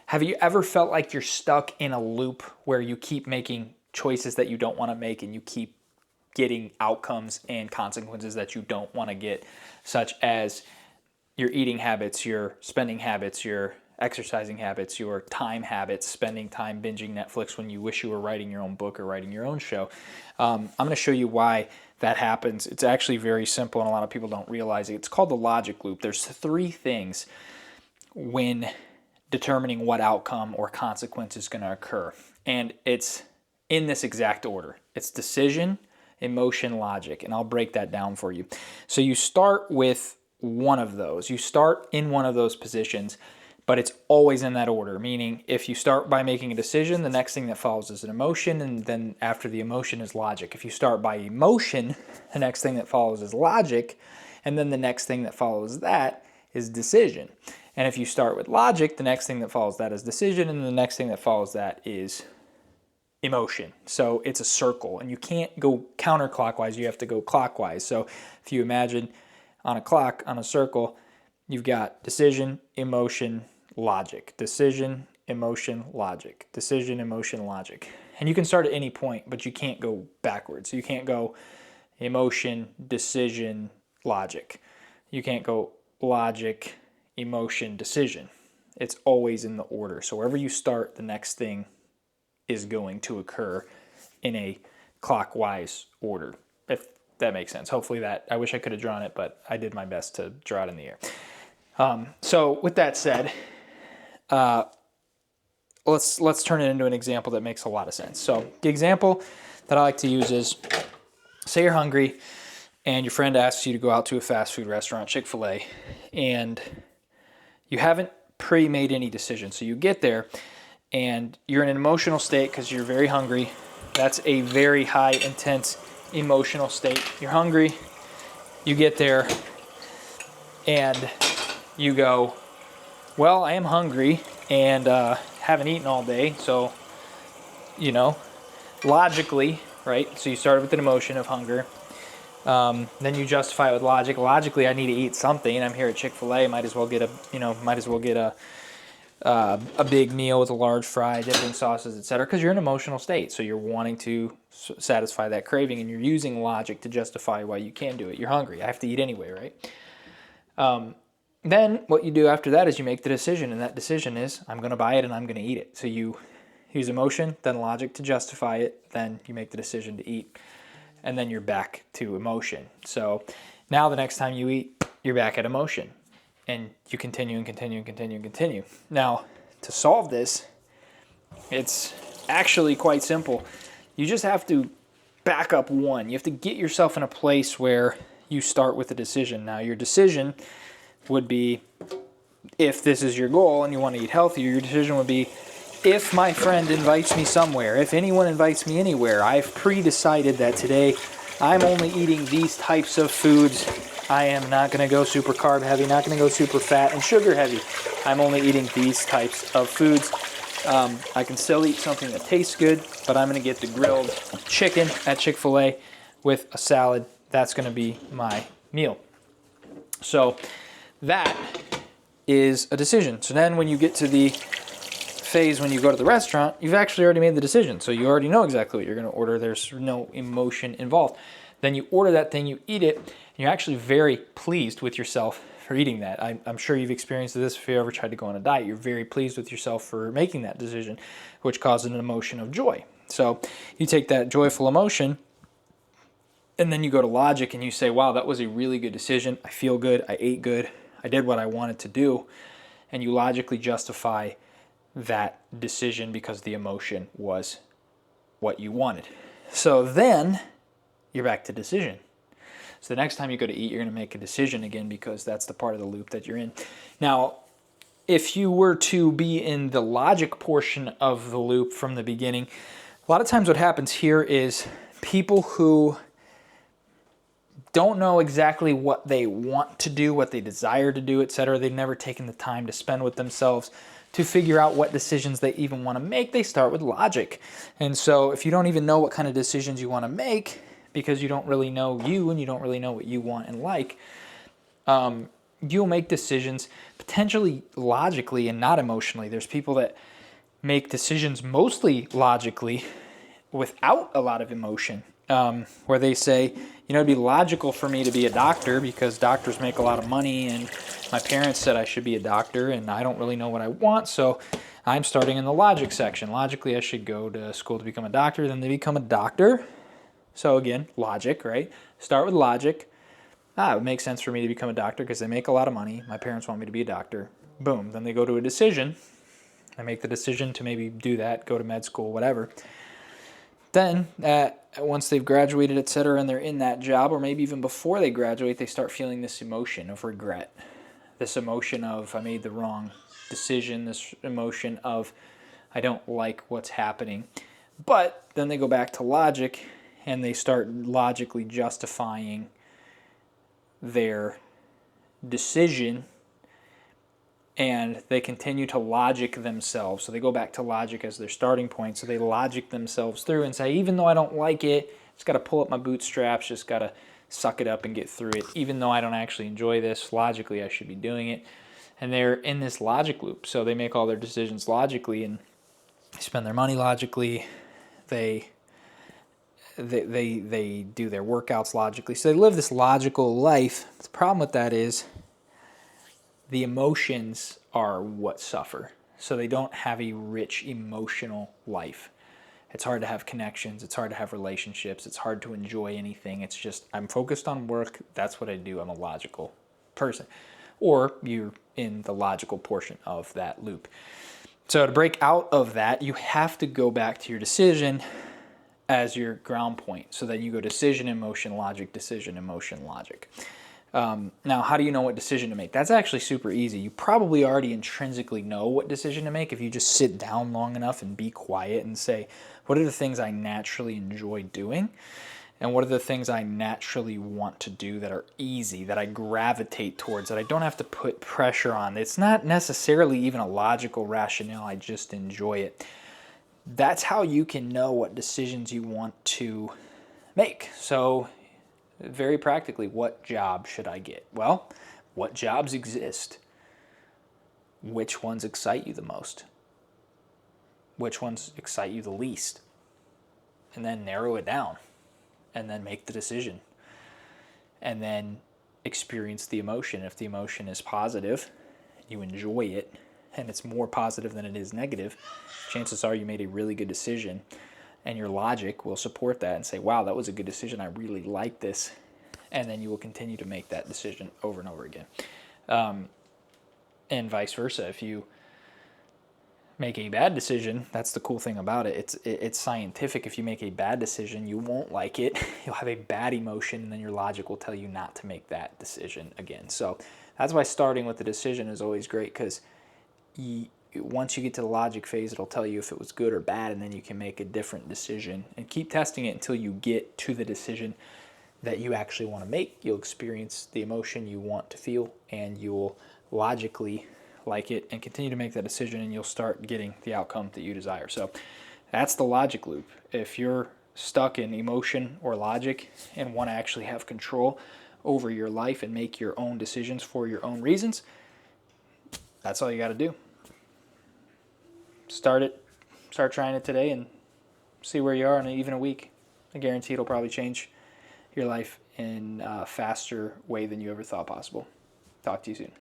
Have you ever felt like you're stuck in a loop where you keep making choices that you don't want to make and you keep getting outcomes and consequences that you don't want to get, such as your eating habits, your spending habits, your exercising habits, your time habits, spending time binging Netflix when you wish you were writing your own book or writing your own show? I'm going to show you why that happens. It's actually very simple and a lot of people don't realize it. It's called the logic loop. There's three things when determining what outcome or consequence is going to occur. And it's in this exact order. It's decision, emotion, logic. And I'll break that down for you. So you start with one of those. You start in one of those positions, but it's always in that order. Meaning if you start by making a decision, the next thing that follows is an emotion, and then after the emotion is logic. If you start by emotion, the next thing that follows is logic, and then the next thing that follows that is decision. And if you start with logic, the next thing that follows that is decision, and the next thing that follows that is emotion. So it's a circle, and you can't go counterclockwise, you have to go clockwise. So if you imagine on a clock, on a circle, you've got decision, emotion, logic. Decision, emotion, logic. Decision, emotion, logic. And you can start at any point, but you can't go backwards. You can't go emotion, decision, logic. You can't go logic, emotion, decision. It's always in the order. So wherever you start, the next thing is going to occur in a clockwise order, if that makes sense. Hopefully that, I wish I could have drawn it, but I did my best to draw it in the air. So with that said, let's turn it into an example that makes a lot of sense. So the example that I like to use is, say you're hungry and your friend asks you to go out to a fast food restaurant, Chick-fil-A, and you haven't pre-made any decisions. So you get there and you're in an emotional state because you're very hungry. That's a very high, intense emotional state. You're hungry, you get there, and you go, well, I am hungry and haven't eaten all day, so, logically, right? So you started with an emotion of hunger. Then you justify it with logic. Logically, I need to eat something. I'm here at Chick-fil-A. Might as well get a big meal with a large fry, dipping sauces, etc. Because you're in an emotional state, so you're wanting to satisfy that craving, and you're using logic to justify why you can do it. You're hungry. I have to eat anyway, right? Then what you do after that is you make the decision, and that decision is, I'm going to buy it and I'm going to eat it. So you use emotion, then logic to justify it, then you make the decision to eat, and then you're back to emotion. So now the next time you eat, you're back at emotion, and you continue and continue and continue and continue. Now, to solve this, it's actually quite simple. You just have to back up one. You have to get yourself in a place where you start with a decision. Now, your decision would be, if this is your goal and you want to eat healthier, your decision would be, if my friend invites me somewhere, if anyone invites me anywhere, I've pre-decided that today I'm only eating these types of foods. I am not going to go super carb heavy, not going to go super fat and sugar heavy. I'm only eating these types of foods. I can still eat something that tastes good, but I'm going to get the grilled chicken at Chick-fil-A with a salad. That's going to be my meal. So that is a decision. So then when you get to the phase when you go to the restaurant, you've actually already made the decision. So you already know exactly what you're going to order. There's no emotion involved. Then you order that thing, you eat it, and you're actually very pleased with yourself for eating that. I'm sure you've experienced this if you ever tried to go on a diet. You're very pleased with yourself for making that decision, which causes an emotion of joy. So you take that joyful emotion, and then you go to logic and you say, wow, that was a really good decision. I feel good. I ate good. I did what I wanted to do. And you logically justify that decision because the emotion was what you wanted. So then you're back to decision. So the next time you go to eat, you're going to make a decision again because that's the part of the loop that you're in. Now, if you were to be in the logic portion of the loop from the beginning, a lot of times what happens here is people who don't know exactly what they want to do, what they desire to do, etc. They've never taken the time to spend with themselves to figure out what decisions they even want to make. They start with logic. And so if you don't even know what kind of decisions you want to make, because you don't really know you and you don't really know what you want and like, you'll make decisions potentially logically and not emotionally. There's people that make decisions mostly logically without a lot of emotion, where they say, it'd be logical for me to be a doctor because doctors make a lot of money, and my parents said I should be a doctor, and I don't really know what I want, so I'm starting in the logic section. Logically, I should go to school to become a doctor. Then they become a doctor. So again, logic, right? Start with logic. It would make sense for me to become a doctor because they make a lot of money. My parents want me to be a doctor. Boom. Then they go to a decision. I make the decision to maybe do that, go to med school, whatever. Then, once they've graduated, et cetera, and they're in that job, or maybe even before they graduate, they start feeling this emotion of regret, this emotion of I made the wrong decision, this emotion of I don't like what's happening. But then they go back to logic, and they start logically justifying their decision, and they continue to logic themselves. So they go back to logic as their starting point. So they logic themselves through and say, even though I don't like it, just got to pull up my bootstraps, just got to suck it up and get through it. Even though I don't actually enjoy this, logically I should be doing it. And they're in this logic loop. So they make all their decisions logically, and they spend their money logically. They do their workouts logically. So they live this logical life. The problem with that is the emotions are what suffer. So they don't have a rich emotional life. It's hard to have connections. It's hard to have relationships. It's hard to enjoy anything. It's just, I'm focused on work. That's what I do. I'm a logical person. Or you're in the logical portion of that loop. So to break out of that, you have to go back to your decision as your ground point. So that you go decision, emotion, logic, decision, emotion, logic. Now, how do you know what decision to make? That's actually super easy. You probably already intrinsically know what decision to make if you just sit down long enough and be quiet and say, what are the things I naturally enjoy doing? And what are the things I naturally want to do that are easy, that I gravitate towards, that I don't have to put pressure on? It's not necessarily even a logical rationale. I just enjoy it. That's how you can know what decisions you want to make. So very practically, what job should I get? Well, what jobs exist? Which ones excite you the most? Which ones excite you the least? And then narrow it down, and then make the decision, and then experience the emotion. If the emotion is positive, you enjoy it, and it's more positive than it is negative, chances are you made a really good decision. And your logic will support that and say, wow, that was a good decision. I really like this. And then you will continue to make that decision over and over again. And vice versa. If you make a bad decision, that's the cool thing about it. It's scientific. If you make a bad decision, you won't like it. You'll have a bad emotion, and then your logic will tell you not to make that decision again. So that's why starting with the decision is always great, because once you get to the logic phase, it'll tell you if it was good or bad, and then you can make a different decision and keep testing it until you get to the decision that you actually want to make. You'll experience the emotion you want to feel, and you'll logically like it and continue to make that decision, and you'll start getting the outcome that you desire. So that's the logic loop. If you're stuck in emotion or logic and want to actually have control over your life and make your own decisions for your own reasons, that's all you got to do. Start trying it today and see where you are in even a week. I guarantee it'll probably change your life in a faster way than you ever thought possible. Talk to you soon.